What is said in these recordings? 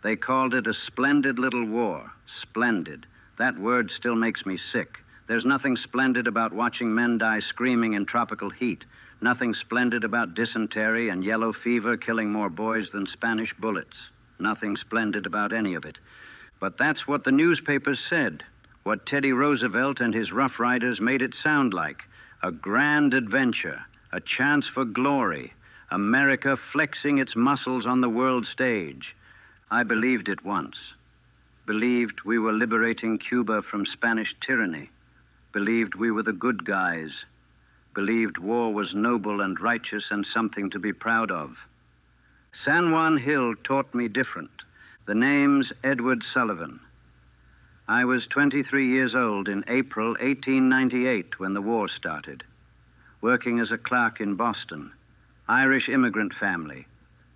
They called it a splendid little war. Splendid. That word still makes me sick. There's nothing splendid about watching men die screaming in tropical heat. Nothing splendid about dysentery and yellow fever killing more boys than Spanish bullets. Nothing splendid about any of it. But that's what the newspapers said. What Teddy Roosevelt and his Rough Riders made it sound like. A grand adventure. A chance for glory. America flexing its muscles on the world stage. I believed it once. Believed we were liberating Cuba from Spanish tyranny. Believed we were the good guys. Believed war was noble and righteous and something to be proud of. San Juan Hill taught me different. The name's Edward Sullivan. I was 23 years old in April 1898 when the war started. Working as a clerk in Boston. Irish immigrant family.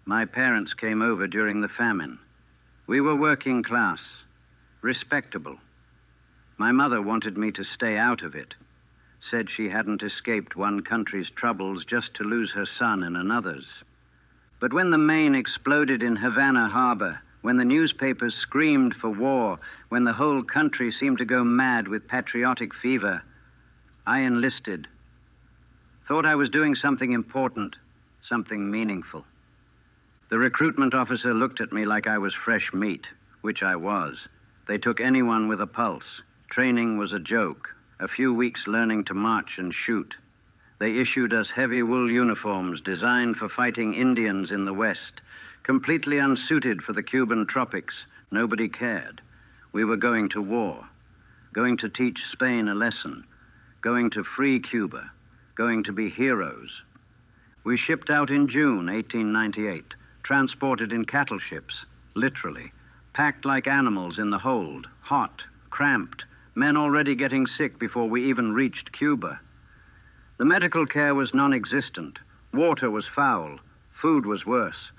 My parents came over during the famine. We were working class. Respectable. My mother wanted me to stay out of it. Said she hadn't escaped one country's troubles just to lose her son in another's. But when the Maine exploded in Havana Harbor, when the newspapers screamed for war, when the whole country seemed to go mad with patriotic fever, I enlisted. Thought I was doing something important, something meaningful. The recruitment officer looked at me like I was fresh meat, which I was. They took anyone with a pulse. Training was a joke. A few weeks learning to march and shoot. They issued us heavy wool uniforms designed for fighting Indians in the West, completely unsuited for the Cuban tropics. Nobody cared. We were going to war, going to teach Spain a lesson, going to free Cuba, going to be heroes. We shipped out in June 1898, transported in cattle ships, literally, packed like animals in the hold, hot, cramped, men already getting sick before we even reached Cuba. The medical care was non-existent. Water was foul. Food was worse.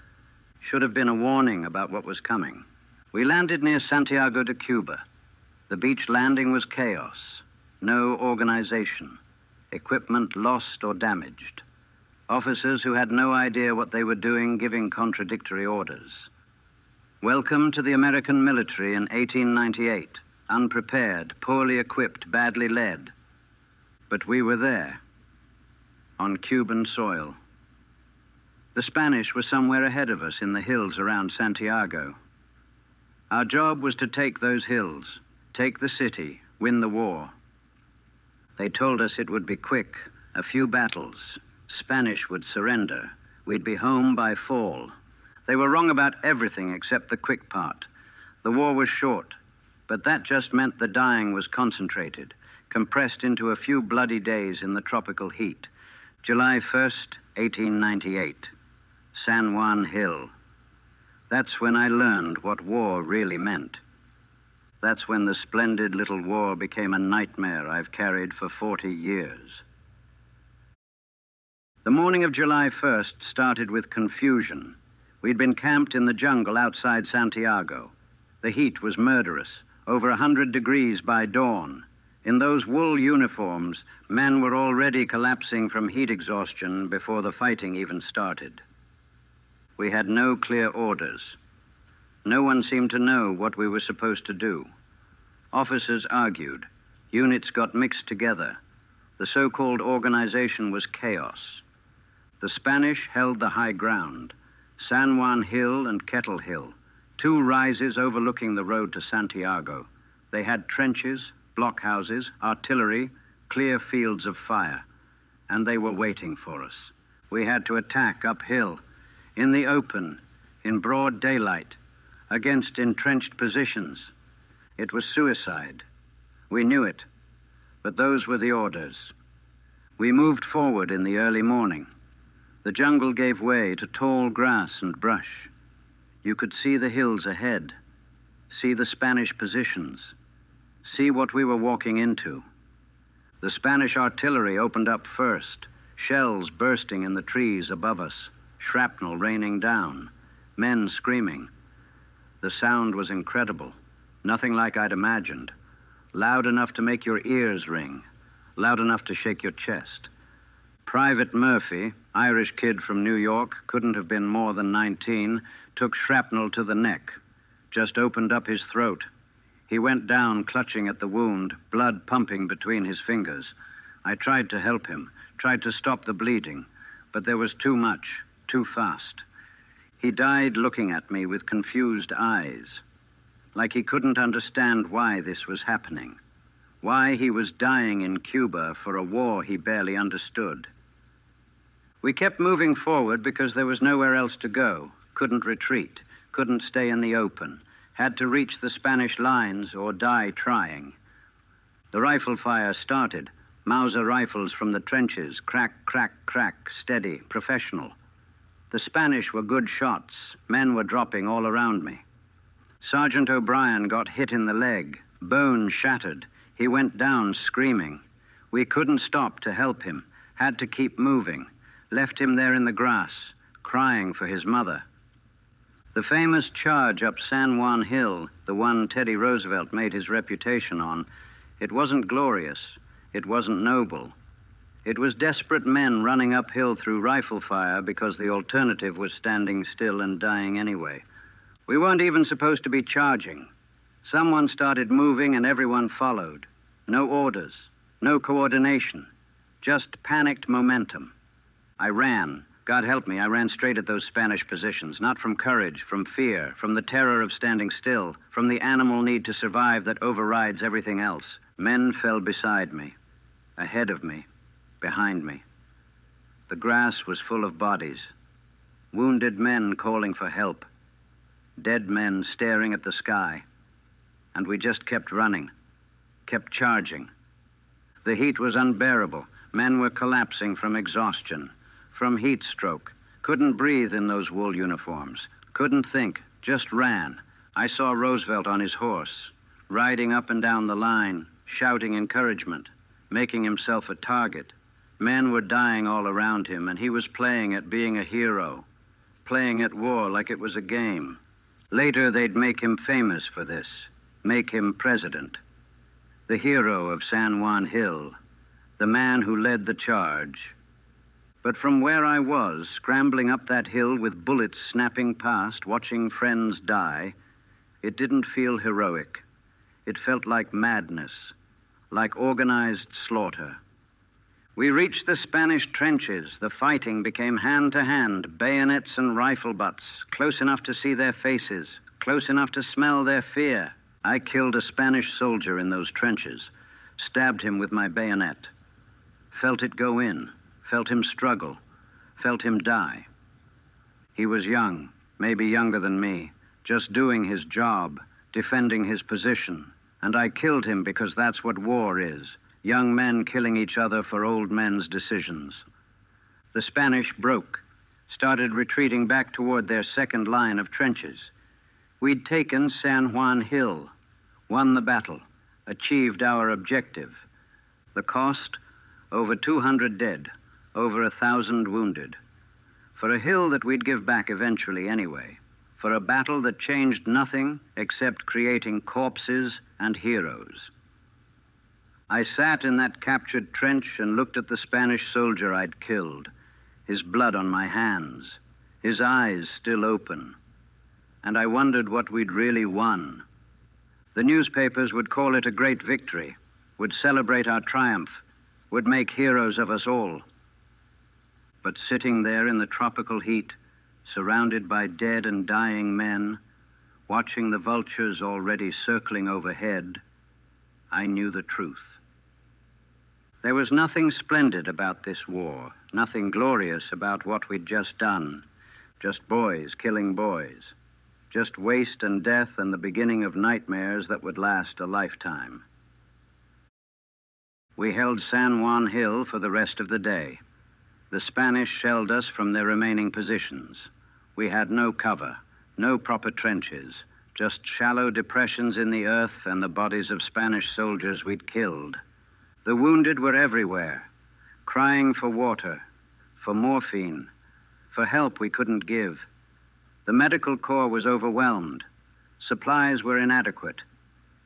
Should have been a warning about what was coming. We landed near Santiago de Cuba. The beach landing was chaos. No organization. Equipment lost or damaged. Officers who had no idea what they were doing giving contradictory orders. Welcome to the American military in 1898. Unprepared, poorly equipped, badly led. But we were there, on Cuban soil. The Spanish were somewhere ahead of us in the hills around Santiago. Our job was to take those hills, take the city, win the war. They told us it would be quick, a few battles. Spanish would surrender. We'd be home by fall. They were wrong about everything except the quick part. The war was short. But that just meant the dying was concentrated, compressed into a few bloody days in the tropical heat. July 1st, 1898. San Juan Hill. That's when I learned what war really meant. That's when the splendid little war became a nightmare I've carried for 40 years. The morning of July 1st started with confusion. We'd been camped in the jungle outside Santiago. The heat was murderous. Over 100 degrees by dawn. In those wool uniforms, men were already collapsing from heat exhaustion before the fighting even started. We had no clear orders. No one seemed to know what we were supposed to do. Officers argued. Units got mixed together. The so-called organization was chaos. The Spanish held the high ground. San Juan Hill and Kettle Hill. Two rises overlooking the road to Santiago. They had trenches, blockhouses, artillery, clear fields of fire. And they were waiting for us. We had to attack uphill, in the open, in broad daylight, against entrenched positions. It was suicide. We knew it, but those were the orders. We moved forward in the early morning. The jungle gave way to tall grass and brush. You could see the hills ahead, see the Spanish positions, see what we were walking into. The Spanish artillery opened up first, shells bursting in the trees above us, shrapnel raining down, men screaming. The sound was incredible, nothing like I'd imagined. Loud enough to make your ears ring, loud enough to shake your chest. Private Murphy, Irish kid from New York, couldn't have been more than 19, took shrapnel to the neck. just opened up his throat. He went down, clutching at the wound, blood pumping between his fingers. I tried to help him, tried to stop the bleeding, but there was too much, too fast. He died looking at me with confused eyes, like he couldn't understand why this was happening, why he was dying in Cuba for a war he barely understood. We kept moving forward because there was nowhere else to go, couldn't retreat, couldn't stay in the open, had to reach the Spanish lines or die trying. The rifle fire started, Mauser rifles from the trenches, crack, crack, crack, steady, professional. The Spanish were good shots. Men were dropping all around me. Sergeant O'Brien got hit in the leg, bone shattered. He went down screaming. We couldn't stop to help him, had to keep moving, left him there in the grass, crying for his mother. The famous charge up San Juan Hill, the one Teddy Roosevelt made his reputation on, it wasn't glorious, it wasn't noble. It was desperate men running uphill through rifle fire because the alternative was standing still and dying anyway. We weren't even supposed to be charging. Someone started moving and everyone followed. No orders, no coordination, just panicked momentum. I ran. God help me, I ran straight at those Spanish positions, not from courage, from fear, from the terror of standing still, from the animal need to survive that overrides everything else. Men fell beside me, ahead of me, behind me. The grass was full of bodies, wounded men calling for help, dead men staring at the sky, and we just kept running, kept charging. The heat was unbearable. Men were collapsing from exhaustion, from heat stroke, couldn't breathe in those wool uniforms, couldn't think, just ran. I saw Roosevelt on his horse, riding up and down the line, shouting encouragement, making himself a target. Men were dying all around him, and he was playing at being a hero, playing at war like it was a game. Later, they'd make him famous for this, make him president. The hero of San Juan Hill, the man who led the charge. But from where I was, scrambling up that hill with bullets snapping past, watching friends die, it didn't feel heroic. It felt like madness, like organized slaughter. We reached the Spanish trenches. The fighting became hand-to-hand, bayonets and rifle butts, close enough to see their faces, close enough to smell their fear. I killed a Spanish soldier in those trenches, stabbed him with my bayonet, felt it go in, felt him struggle, felt him die. He was young, maybe younger than me, just doing his job, defending his position, and I killed him because that's what war is. Young men killing each other for old men's decisions. The Spanish broke, started retreating back toward their second line of trenches. We'd taken San Juan Hill, won the battle, achieved our objective. The cost, over 200 dead, over 1,000 wounded. For a hill that we'd give back eventually anyway. For a battle that changed nothing except creating corpses and heroes. I sat in that captured trench and looked at the Spanish soldier I'd killed, his blood on my hands, his eyes still open. And I wondered what we'd really won. The newspapers would call it a great victory, would celebrate our triumph, would make heroes of us all. But sitting there in the tropical heat, surrounded by dead and dying men, watching the vultures already circling overhead, I knew the truth. There was nothing splendid about this war, nothing glorious about what we'd just done. Just boys killing boys. Just waste and death and the beginning of nightmares that would last a lifetime. We held San Juan Hill for the rest of the day. The Spanish shelled us from their remaining positions. We had no cover, no proper trenches, just shallow depressions in the earth and the bodies of Spanish soldiers we'd killed. The wounded were everywhere, crying for water, for morphine, for help we couldn't give. The medical corps was overwhelmed. Supplies were inadequate.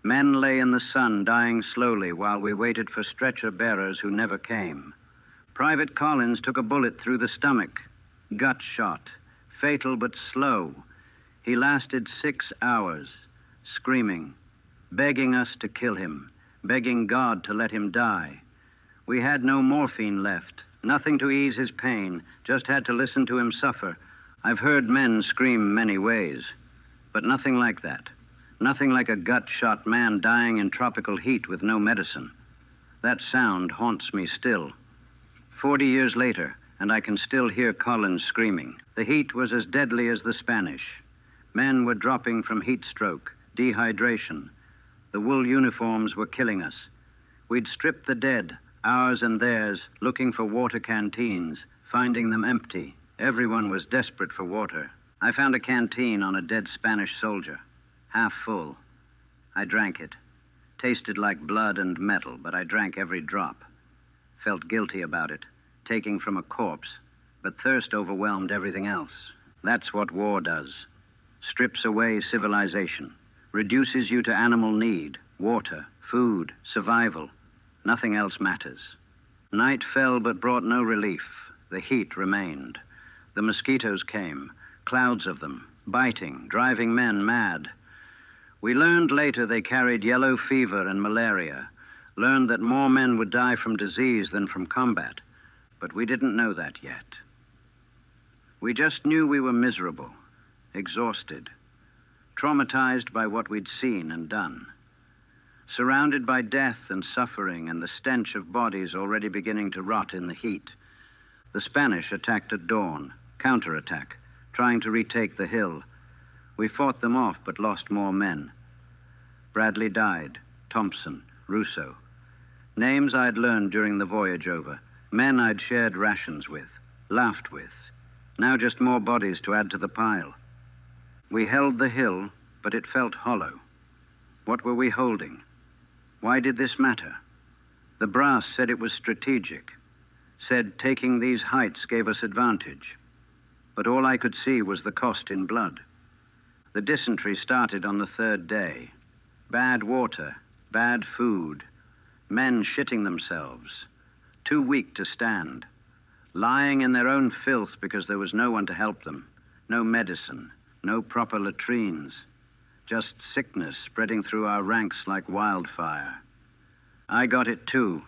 Men lay in the sun, dying slowly while we waited for stretcher bearers who never came. Private Collins took a bullet through the stomach, gut shot, fatal but slow. He lasted 6 hours, screaming, begging us to kill him, begging God to let him die. We had no morphine left, nothing to ease his pain, just had to listen to him suffer. I've heard men scream many ways, but nothing like that. Nothing like a gut-shot man dying in tropical heat with no medicine. That sound haunts me still. 40 years later, and I can still hear Collins screaming. The heat was as deadly as the Spanish. Men were dropping from heat stroke, dehydration. The wool uniforms were killing us. We'd stripped the dead, ours and theirs, looking for water canteens, finding them empty. Everyone was desperate for water. I found a canteen on a dead Spanish soldier, half full. I drank it. Tasted like blood and metal, but I drank every drop. Felt guilty about it, taking from a corpse, but thirst overwhelmed everything else. That's what war does. Strips away civilization, reduces you to animal need, water, food, survival. Nothing else matters. Night fell but brought no relief. The heat remained. The mosquitoes came, clouds of them, biting, driving men mad. We learned later they carried yellow fever and malaria, learned that more men would die from disease than from combat, but we didn't know that yet. We just knew we were miserable, exhausted, traumatized by what we'd seen and done, surrounded by death and suffering and the stench of bodies already beginning to rot in the heat. The Spanish attacked at dawn, counterattack, trying to retake the hill. We fought them off but lost more men. Bradley died, Thompson, Russo. Names I'd learned during the voyage over, men I'd shared rations with, laughed with. Now just more bodies to add to the pile. We held the hill, but it felt hollow. What were we holding? Why did this matter? The brass said it was strategic, said taking these heights gave us advantage. But all I could see was the cost in blood. The dysentery started on the 3rd day. Bad water, bad food, men shitting themselves, too weak to stand, lying in their own filth because there was no one to help them, no medicine, no proper latrines, just sickness spreading through our ranks like wildfire. I got it too.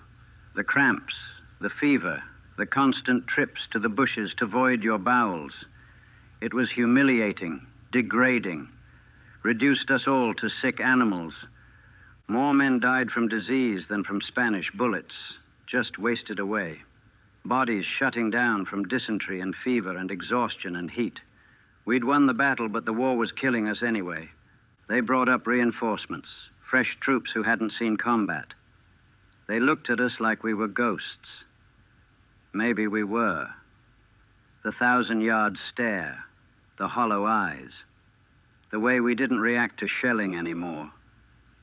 The cramps, the fever, the constant trips to the bushes to void your bowels. It was humiliating, degrading, reduced us all to sick animals. More men died from disease than from Spanish bullets, just wasted away. Bodies shutting down from dysentery and fever and exhaustion and heat. We'd won the battle, but the war was killing us anyway. They brought up reinforcements, fresh troops who hadn't seen combat. They looked at us like we were ghosts. Maybe we were. The 1,000-yard stare, the hollow eyes, the way we didn't react to shelling anymore,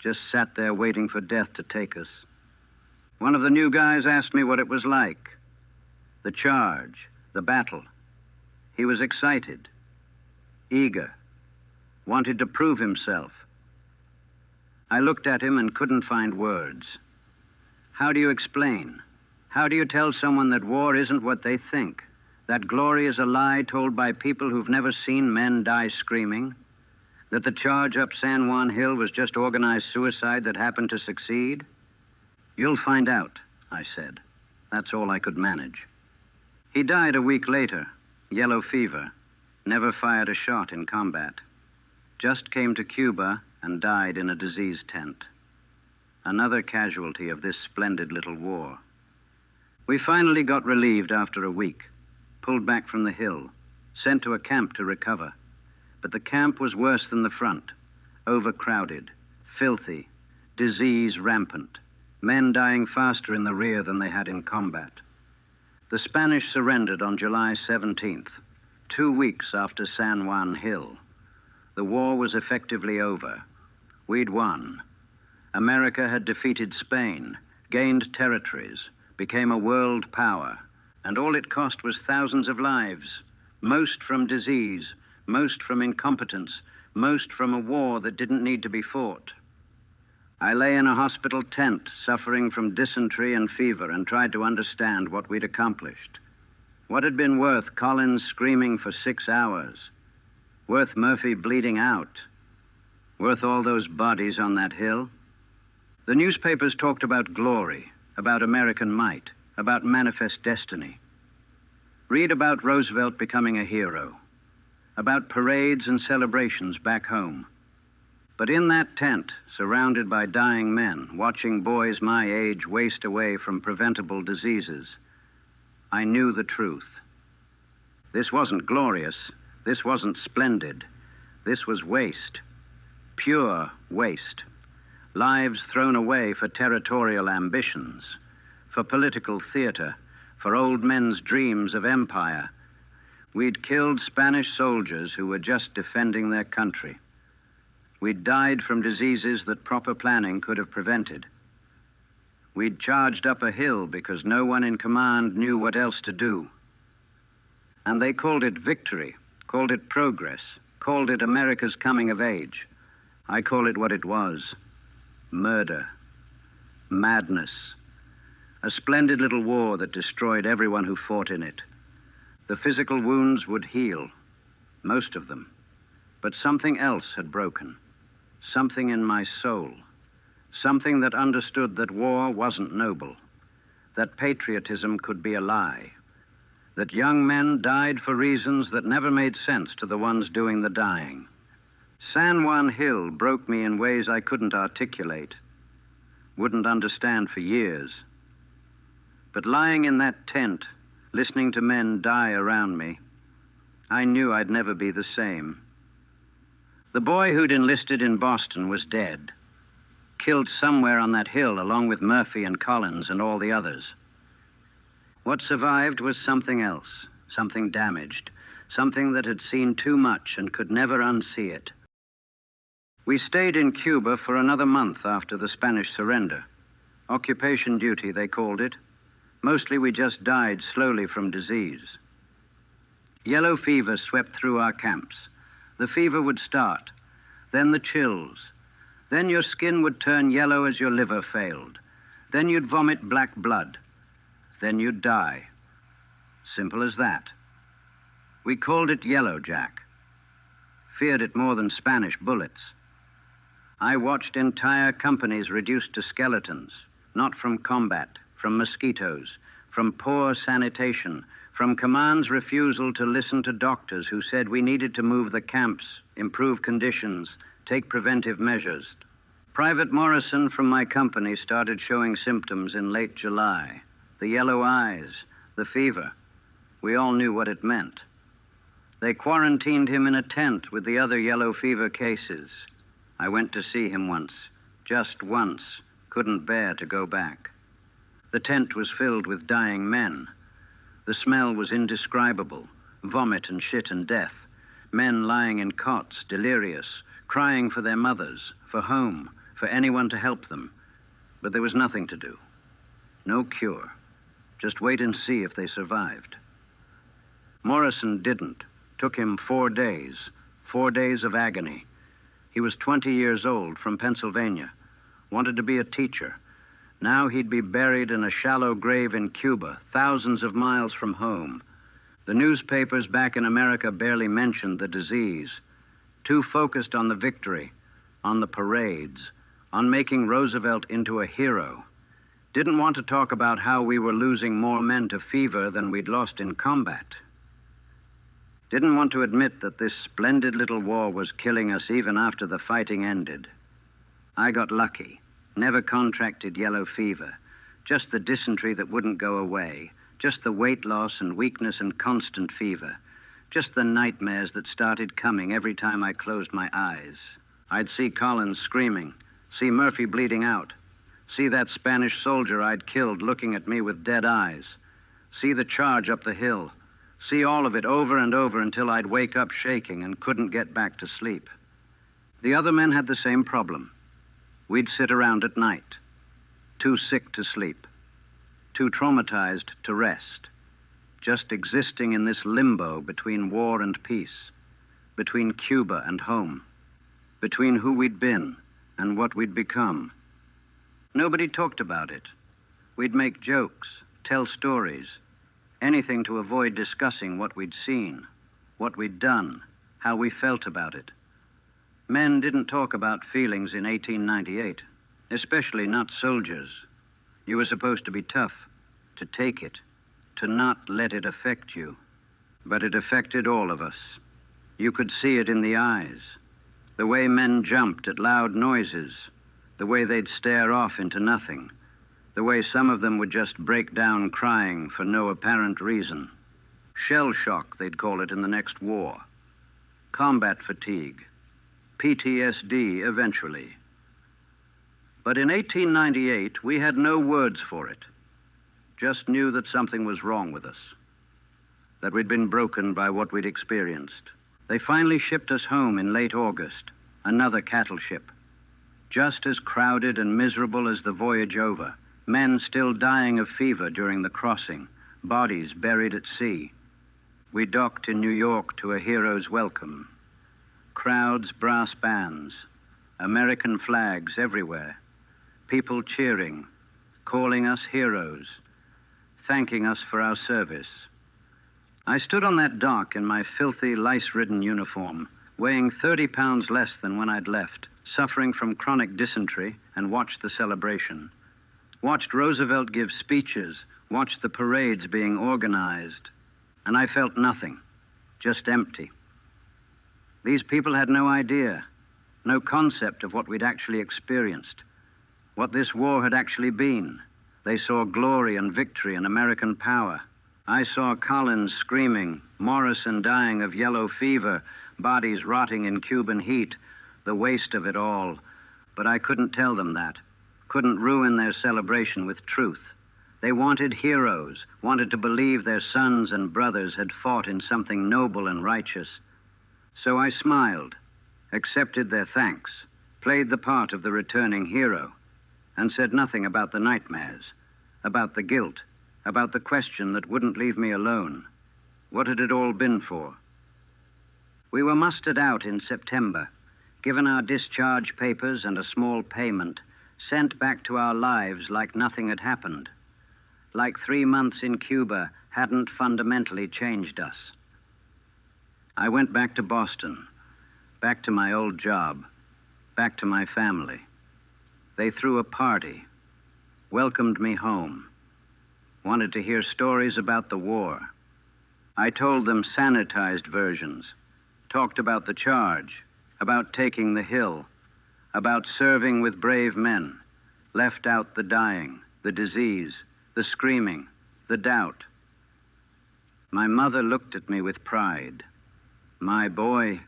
just sat there waiting for death to take us. One of the new guys asked me what it was like. The charge, the battle. He was excited, eager, wanted to prove himself. I looked at him and couldn't find words. How do you explain? How do you tell someone that war isn't what they think? That glory is a lie told by people who've never seen men die screaming? That the charge up San Juan Hill was just organized suicide that happened to succeed? You'll find out, I said. That's all I could manage. He died a week later, yellow fever, never fired a shot in combat. Just came to Cuba and died in a disease tent. Another casualty of this splendid little war. We finally got relieved after a week, pulled back from the hill, sent to a camp to recover. But the camp was worse than the front, overcrowded, filthy, disease rampant, men dying faster in the rear than they had in combat. The Spanish surrendered on July 17th, 2 weeks after San Juan Hill. The war was effectively over. We'd won. America had defeated Spain, gained territories, became a world power, and all it cost was thousands of lives, most from disease, most from incompetence, most from a war that didn't need to be fought. I lay in a hospital tent, suffering from dysentery and fever, and tried to understand what we'd accomplished. What had been worth Collins screaming for 6 hours? Worth Murphy bleeding out? Worth all those bodies on that hill? The newspapers talked about glory, about American might, about manifest destiny. Read about Roosevelt becoming a hero, about parades and celebrations back home. But in that tent, surrounded by dying men, watching boys my age waste away from preventable diseases, I knew the truth. This wasn't glorious. This wasn't splendid. This was waste. Pure waste. Lives thrown away for territorial ambitions, for political theater, for old men's dreams of empire. We'd killed Spanish soldiers who were just defending their country. We'd died from diseases that proper planning could have prevented. We'd charged up a hill because no one in command knew what else to do. And they called it victory, called it progress, called it America's coming of age. I call it what it was: murder, madness, a splendid little war that destroyed everyone who fought in it. The physical wounds would heal, most of them, but something else had broken, something in my soul, something that understood that war wasn't noble, that patriotism could be a lie, that young men died for reasons that never made sense to the ones doing the dying. San Juan Hill broke me in ways I couldn't articulate, wouldn't understand for years. But lying in that tent, listening to men die around me, I knew I'd never be the same. The boy who'd enlisted in Boston was dead, killed somewhere on that hill along with Murphy and Collins and all the others. What survived was something else, something damaged, something that had seen too much and could never unsee it. We stayed in Cuba for another month after the Spanish surrender. Occupation duty, they called it. Mostly we just died slowly from disease. Yellow fever swept through our camps. The fever would start, then the chills. Then your skin would turn yellow as your liver failed. Then you'd vomit black blood. Then you'd die. Simple as that. We called it Yellow Jack. Feared it more than Spanish bullets. I watched entire companies reduced to skeletons, not from combat, from mosquitoes, from poor sanitation, from command's refusal to listen to doctors who said we needed to move the camps, improve conditions, take preventive measures. Private Morrison from my company started showing symptoms in late July. The yellow eyes, the fever. We all knew what it meant. They quarantined him in a tent with the other yellow fever cases. I went to see him once, just once, couldn't bear to go back. The tent was filled with dying men. The smell was indescribable, vomit and shit and death. Men lying in cots, delirious, crying for their mothers, for home, for anyone to help them. But there was nothing to do. No cure. Just wait and see if they survived. Morrison didn't. Took him 4 days. 4 days of agony. He was 20 years old, from Pennsylvania. Wanted to be a teacher. Now he'd be buried in a shallow grave in Cuba, thousands of miles from home. The newspapers back in America barely mentioned the disease. Too focused on the victory, on the parades, on making Roosevelt into a hero. Didn't want to talk about how we were losing more men to fever than we'd lost in combat. Didn't want to admit that this splendid little war was killing us even after the fighting ended. I got lucky. Never contracted yellow fever. Just the dysentery that wouldn't go away. Just the weight loss and weakness and constant fever. Just the nightmares that started coming every time I closed my eyes. I'd see Collins screaming, see Murphy bleeding out, see that Spanish soldier I'd killed looking at me with dead eyes, see the charge up the hill, see all of it over and over until I'd wake up shaking and couldn't get back to sleep. The other men had the same problem. We'd sit around at night, too sick to sleep, too traumatized to rest, just existing in this limbo between war and peace, between Cuba and home, between who we'd been and what we'd become. Nobody talked about it. We'd make jokes, tell stories, anything to avoid discussing what we'd seen, what we'd done, how we felt about it. Men didn't talk about feelings in 1898, especially not soldiers. You were supposed to be tough, to take it, to not let it affect you. But it affected all of us. You could see it in the eyes, the way men jumped at loud noises, the way they'd stare off into nothing, the way some of them would just break down crying for no apparent reason. Shell shock, they'd call it in the next war. Combat fatigue. PTSD eventually. But in 1898, we had no words for it. Just knew that something was wrong with us, that we'd been broken by what we'd experienced. They finally shipped us home in late August, another cattle ship. Just as crowded and miserable as the voyage over, men still dying of fever during the crossing, bodies buried at sea. We docked in New York to a hero's welcome. Crowds, brass bands, American flags everywhere, people cheering, calling us heroes, thanking us for our service. I stood on that dock in my filthy, lice-ridden uniform, weighing 30 pounds less than when I'd left, suffering from chronic dysentery, and watched the celebration. Watched Roosevelt give speeches, watched the parades being organized, and I felt nothing, just empty. These people had no idea, no concept of what we'd actually experienced, what this war had actually been. They saw glory and victory and American power. I saw Collins screaming, Morrison dying of yellow fever, bodies rotting in Cuban heat, the waste of it all. But I couldn't tell them that, couldn't ruin their celebration with truth. They wanted heroes, wanted to believe their sons and brothers had fought in something noble and righteous. So I smiled, accepted their thanks, played the part of the returning hero, and said nothing about the nightmares, about the guilt, about the question that wouldn't leave me alone. What had it all been for? We were mustered out in September, given our discharge papers and a small payment, sent back to our lives like nothing had happened, like 3 months in Cuba hadn't fundamentally changed us. I went back to Boston, back to my old job, back to my family. They threw a party, welcomed me home, wanted to hear stories about the war. I told them sanitized versions, talked about the charge, about taking the hill, about serving with brave men, left out the dying, the disease, the screaming, the doubt. My mother looked at me with pride. "My boy,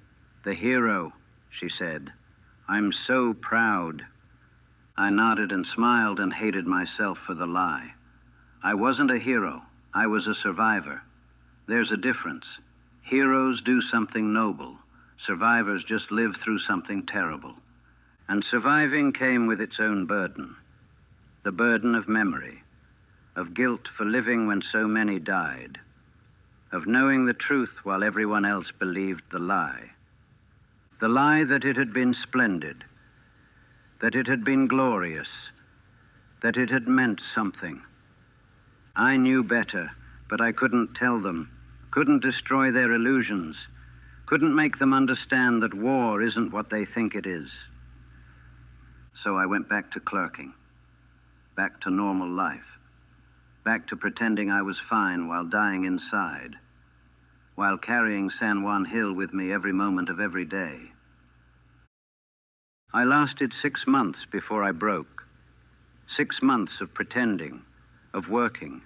the hero," she said. "I'm so proud." I nodded and smiled and hated myself for the lie. I wasn't a hero. I was a survivor. There's a difference. Heroes do something noble. Survivors just live through something terrible. And surviving came with its own burden. The burden of memory, of guilt for living when so many died, of knowing the truth while everyone else believed the lie. The lie that it had been splendid, that it had been glorious, that it had meant something. I knew better, but I couldn't tell them, couldn't destroy their illusions, couldn't make them understand that war isn't what they think it is. So I went back to clerking, back to normal life, back to pretending I was fine while dying inside, while carrying San Juan Hill with me every moment of every day. I lasted 6 months before I broke. 6 months of pretending, of working,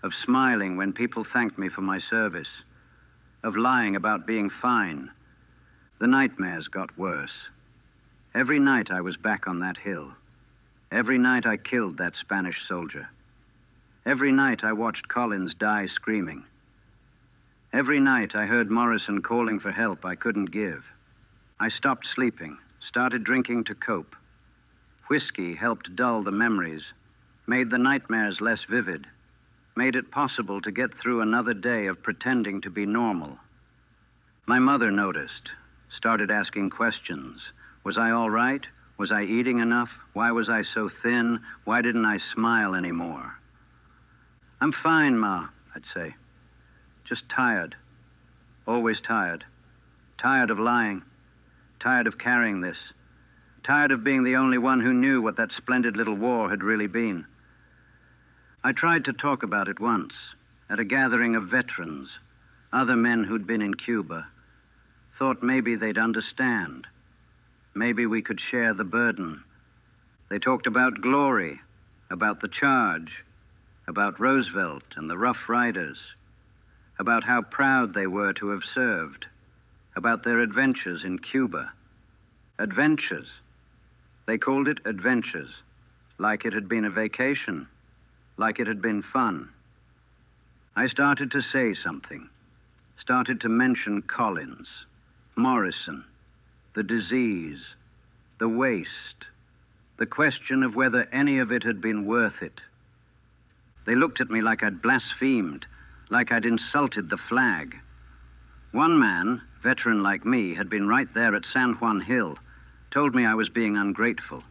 of smiling when people thanked me for my service, of lying about being fine. The nightmares got worse. Every night I was back on that hill. Every night I killed that Spanish soldier. Every night I watched Collins die screaming. Every night I heard Morrison calling for help I couldn't give. I stopped sleeping, started drinking to cope. Whiskey helped dull the memories, made the nightmares less vivid, made it possible to get through another day of pretending to be normal. My mother noticed, started asking questions. Was I all right? Was I eating enough? Why was I so thin? Why didn't I smile anymore? "I'm fine, Ma," I'd say. "Just tired. Always tired." tired of lying, tired of carrying this, tired of being the only one who knew what that splendid little war had really been. I tried to talk about it once, at a gathering of veterans, other men who'd been in Cuba. Thought maybe they'd understand. Maybe we could share the burden. They talked about glory, about the charge, about Roosevelt and the Rough Riders, about how proud they were to have served, about their adventures in Cuba. Adventures. They called it adventures, like it had been a vacation, like it had been fun. I started to say something, started to mention Collins, Morrison, the disease, the waste, the question of whether any of it had been worth it. They looked at me like I'd blasphemed, like I'd insulted the flag. One man, veteran like me, had been right there at San Juan Hill, told me I was being ungrateful,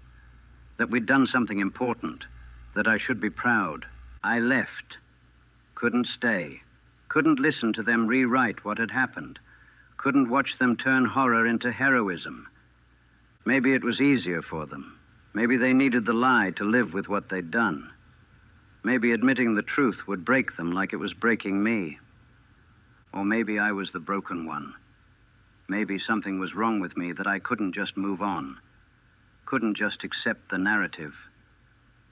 that we'd done something important, that I should be proud. I left. Couldn't stay. Couldn't listen to them rewrite what had happened. Couldn't watch them turn horror into heroism. Maybe it was easier for them. Maybe they needed the lie to live with what they'd done. Maybe admitting the truth would break them like it was breaking me. Or maybe I was the broken one. Maybe something was wrong with me that I couldn't just move on. Couldn't just accept the narrative.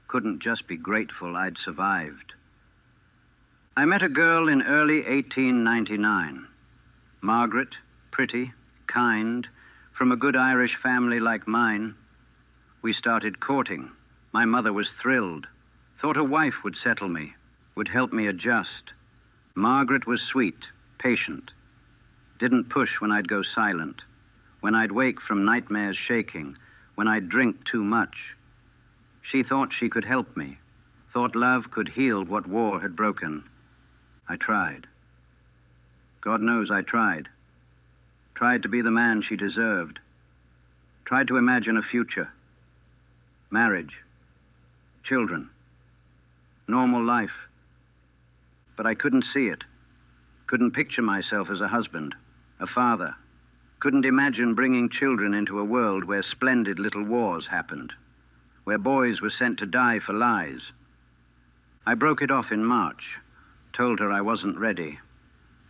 Couldn't just be grateful I'd survived. I met a girl in early 1899. Margaret, pretty, kind, from a good Irish family like mine. We started courting. My mother was thrilled. Thought a wife would settle me, would help me adjust. Margaret was sweet, patient. Didn't push when I'd go silent, when I'd wake from nightmares shaking, when I'd drink too much. She thought she could help me, thought love could heal what war had broken. I tried. God knows I tried. Tried to be the man she deserved. Tried to imagine a future. Marriage. Children. Normal life. But I couldn't see it. Couldn't picture myself as a husband, a father. Couldn't imagine bringing children into a world where splendid little wars happened, where boys were sent to die for lies. I broke it off in March, told her I wasn't ready.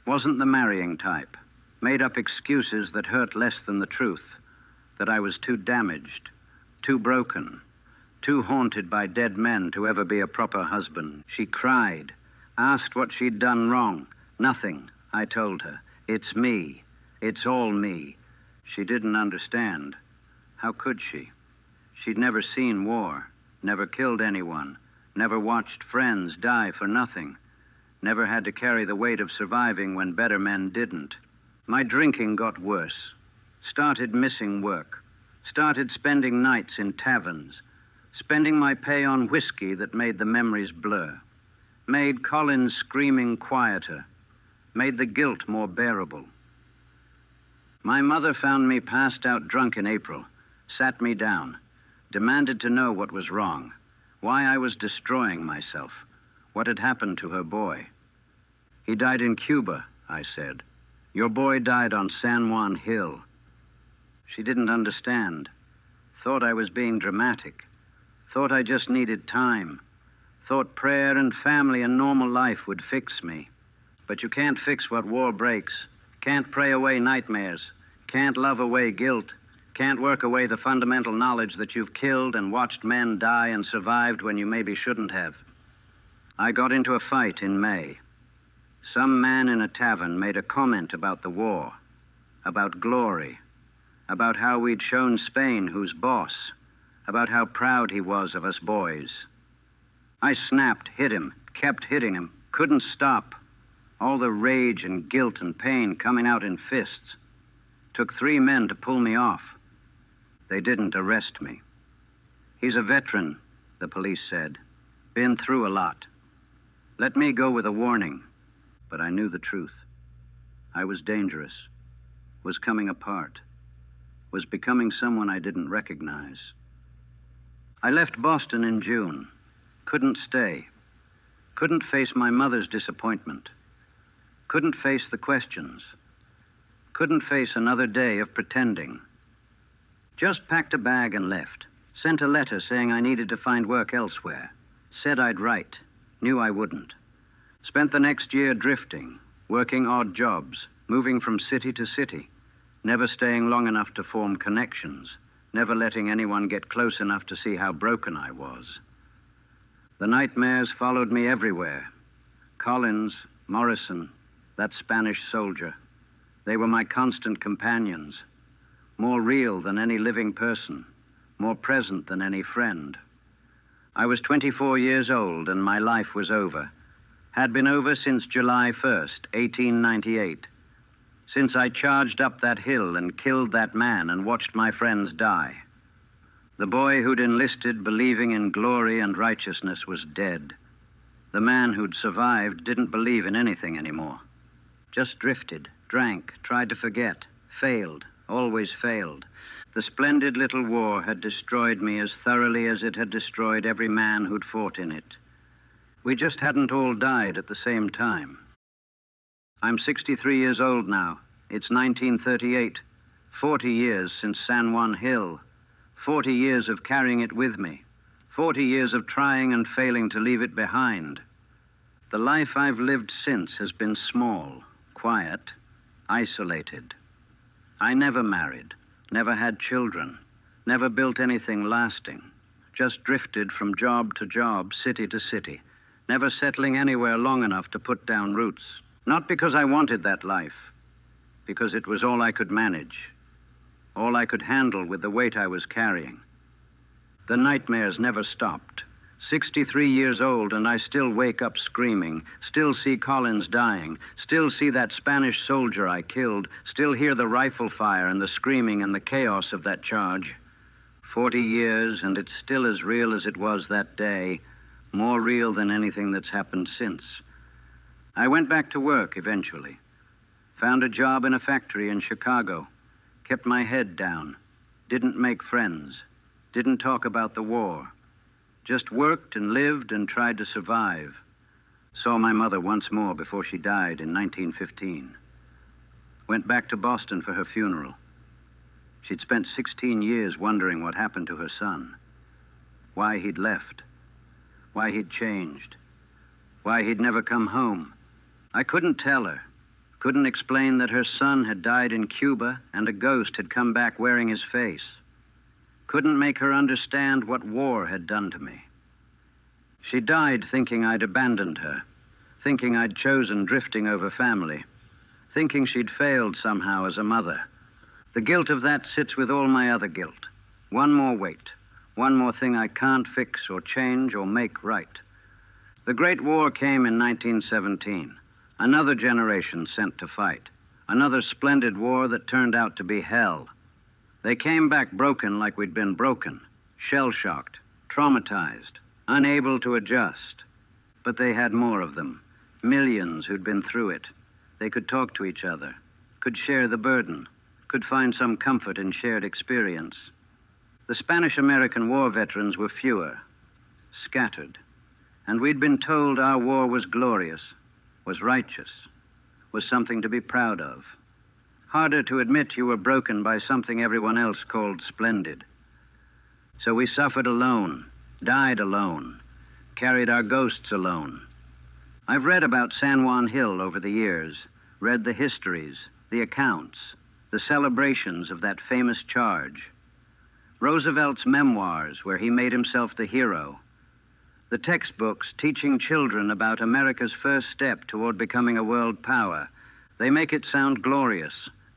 Wasn't the marrying type. Made up excuses that hurt less than the truth. That I was too damaged, too broken, too haunted by dead men to ever be a proper husband. She cried, asked what she'd done wrong. Nothing, I told her. It's me. It's all me. She didn't understand. How could she? She'd never seen war, never killed anyone, never watched friends die for nothing. Never had to carry the weight of surviving when better men didn't. My drinking got worse. Started missing work. Started spending nights in taverns. Spending my pay on whiskey that made the memories blur. Made Collins' screaming quieter. Made the guilt more bearable. My mother found me passed out drunk in April. Sat me down. Demanded to know what was wrong. Why I was destroying myself. What had happened to her boy. He died in Cuba, I said. Your boy died on San Juan Hill. She didn't understand. Thought I was being dramatic. Thought I just needed time. Thought prayer and family and normal life would fix me. But you can't fix what war breaks. Can't pray away nightmares. Can't love away guilt. Can't work away the fundamental knowledge that you've killed and watched men die and survived when you maybe shouldn't have. I got into a fight in May. Some man in a tavern made a comment about the war, about glory, about how we'd shown Spain who's boss, about how proud he was of us boys. I snapped, hit him, kept hitting him, couldn't stop. All the rage and guilt and pain coming out in fists. Took 3 men to pull me off. They didn't arrest me. He's a veteran, the police said. Been through a lot. Let me go with a warning. But I knew the truth. I was dangerous. Was coming apart. Was becoming someone I didn't recognize. I left Boston in June. Couldn't stay. Couldn't face my mother's disappointment. Couldn't face the questions. Couldn't face another day of pretending. Just packed a bag and left. Sent a letter saying I needed to find work elsewhere. Said I'd write. Knew I wouldn't. Spent the next year drifting, working odd jobs, moving from city to city, never staying long enough to form connections, never letting anyone get close enough to see how broken I was. The nightmares followed me everywhere. Collins, Morrison, that Spanish soldier. They were my constant companions, more real than any living person, more present than any friend. I was 24 years old and my life was over. Had been over since July 1st, 1898. Since I charged up that hill and killed that man and watched my friends die. The boy who'd enlisted believing in glory and righteousness was dead. The man who'd survived didn't believe in anything anymore. Just drifted, drank, tried to forget, failed, always failed. The splendid little war had destroyed me as thoroughly as it had destroyed every man who'd fought in it. We just hadn't all died at the same time. I'm 63 years old now. It's 1938. 40 years since San Juan Hill. 40 years of carrying it with me. 40 years of trying and failing to leave it behind. The life I've lived since has been small, quiet, isolated. I never married, never had children, never built anything lasting. Just drifted from job to job, city to city, never settling anywhere long enough to put down roots. Not because I wanted that life, because it was all I could manage, all I could handle with the weight I was carrying. The nightmares never stopped. 63 years old and I still wake up screaming, still see Collins dying, still see that Spanish soldier I killed, still hear the rifle fire and the screaming and the chaos of that charge. 40 years and it's still as real as it was that day, more real than anything that's happened since. I went back to work eventually. Found a job in a factory in Chicago. Kept my head down. Didn't make friends. Didn't talk about the war. Just worked and lived and tried to survive. Saw my mother once more before she died in 1915. Went back to Boston for her funeral. She'd spent 16 years wondering what happened to her son. Why he'd left. Why he'd changed. Why he'd never come home. I couldn't tell her. Couldn't explain that her son had died in Cuba and a ghost had come back wearing his face. Couldn't make her understand what war had done to me. She died thinking I'd abandoned her, thinking I'd chosen drifting over family, thinking she'd failed somehow as a mother. The guilt of that sits with all my other guilt. One more weight, one more thing I can't fix or change or make right. The Great War came in 1917. Another generation sent to fight. Another splendid war that turned out to be hell. They came back broken like we'd been broken, shell-shocked, traumatized, unable to adjust. But they had more of them, millions who'd been through it. They could talk to each other, could share the burden, could find some comfort in shared experience. The Spanish-American war veterans were fewer, scattered, and we'd been told our war was glorious, was righteous, was something to be proud of. Harder to admit you were broken by something everyone else called splendid. So we suffered alone, died alone, carried our ghosts alone. I've read about San Juan Hill over the years, read the histories, the accounts, the celebrations of that famous charge. Roosevelt's memoirs, where he made himself the hero. The textbooks teaching children about America's first step toward becoming a world power. They make it sound glorious,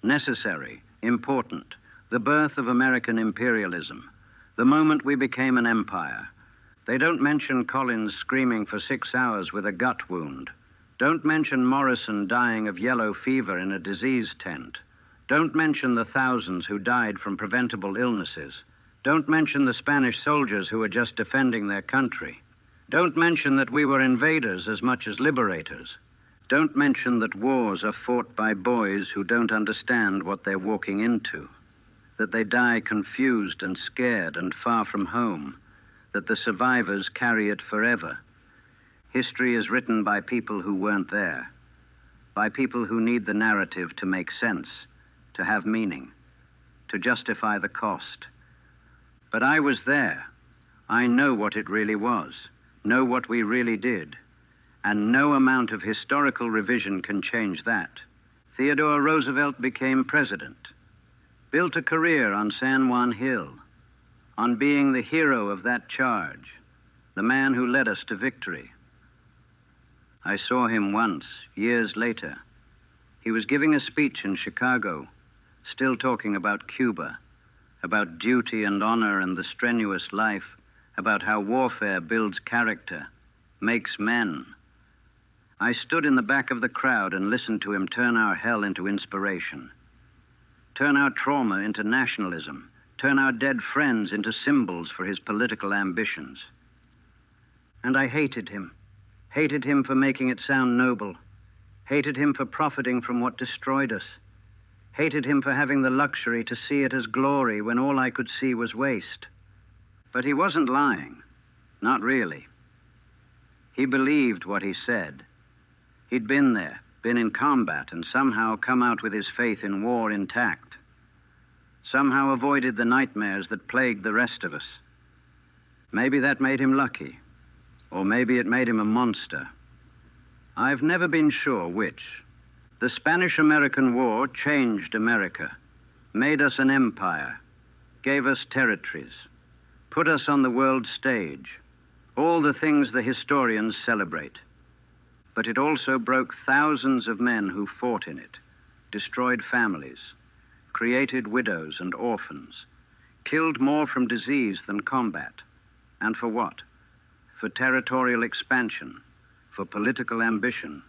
necessary, important. The birth of American imperialism. The moment we became an empire. They don't mention Collins screaming for 6 hours with a gut wound. Don't mention Morrison dying of yellow fever in a disease tent. Don't mention the thousands who died from preventable illnesses. Don't mention the Spanish soldiers who were just defending their country. Don't mention that we were invaders as much as liberators. Don't mention that wars are fought by boys who don't understand what they're walking into. That they die confused and scared and far from home. That the survivors carry it forever. History is written by people who weren't there. By people who need the narrative to make sense. to have meaning, to justify the cost. But I was there. I know what it really was, know what we really did, and no amount of historical revision can change that. Theodore Roosevelt became president, built a career on San Juan Hill, on being the hero of that charge, the man who led us to victory. I saw him once, years later. He was giving a speech in Chicago, still talking about Cuba, about duty and honor and the strenuous life, about how warfare builds character, makes men. I stood in the back of the crowd and listened to him turn our hell into inspiration, turn our trauma into nationalism, turn our dead friends into symbols for his political ambitions. And I hated him for making it sound noble, hated him for profiting from what destroyed us, hated him for having the luxury to see it as glory when all I could see was waste. But he wasn't lying, not really. He believed what he said. He'd been there, been in combat, and somehow come out with his faith in war intact. Somehow avoided the nightmares that plagued the rest of us. Maybe that made him lucky, or maybe it made him a monster. I've never been sure which. The Spanish-American War changed America, made us an empire, gave us territories, put us on the world stage, all the things the historians celebrate. But it also broke thousands of men who fought in it, destroyed families, created widows and orphans, killed more from disease than combat. And for what? For territorial expansion, for political ambition,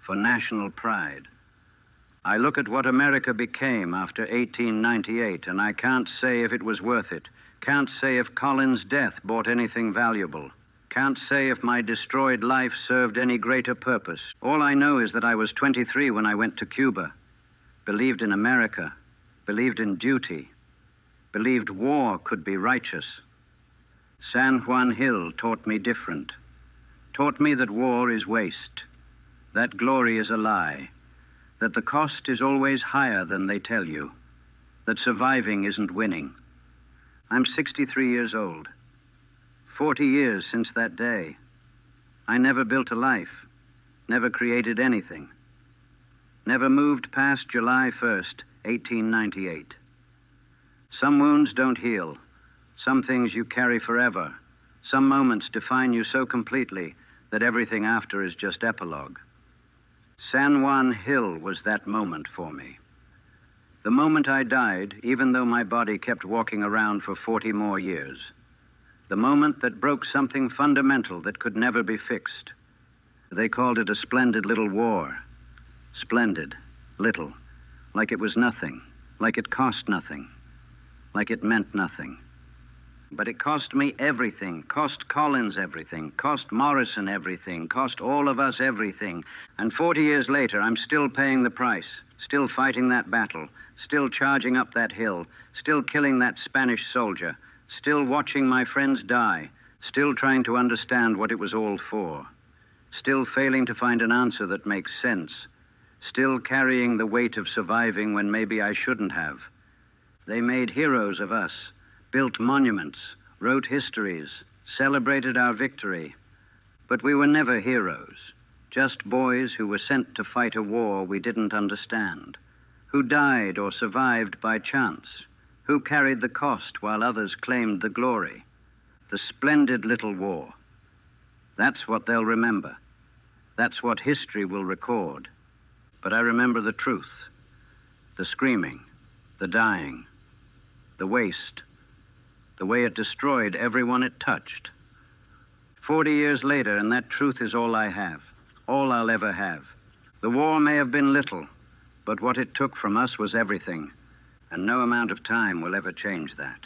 for national pride. I look at what America became after 1898, and I can't say if it was worth it. Can't say if Colin's death bought anything valuable. Can't say if my destroyed life served any greater purpose. All I know is that I was 23 when I went to Cuba, believed in America, believed in duty, believed war could be righteous. San Juan Hill taught me different, taught me that war is waste, that glory is a lie, that the cost is always higher than they tell you, that surviving isn't winning. I'm 63 years old. 40 years since that day. I never built a life, never created anything, never moved past July 1st, 1898. Some wounds don't heal. Some things you carry forever. Some moments define you so completely that everything after is just epilogue. San Juan Hill was that moment for me. The moment I died, even though my body kept walking around for 40 more years. The moment that broke something fundamental that could never be fixed. They called it a splendid little war. Splendid, little, like it was nothing, like it cost nothing, like it meant nothing. But it cost me everything, cost Collins everything, cost Morrison everything, cost all of us everything. And 40 years later, I'm still paying the price, still fighting that battle, still charging up that hill, still killing that Spanish soldier, still watching my friends die, still trying to understand what it was all for, still failing to find an answer that makes sense, still carrying the weight of surviving when maybe I shouldn't have. They made heroes of us, built monuments, wrote histories, celebrated our victory. But we were never heroes, just boys who were sent to fight a war we didn't understand, who died or survived by chance, who carried the cost while others claimed the glory. The splendid little war. That's what they'll remember. That's what history will record. But I remember the truth, the screaming, the dying, the waste, the way it destroyed everyone it touched. 40 years later, and that truth is all I have, all I'll ever have. The war may have been little, but what it took from us was everything. And no amount of time will ever change that.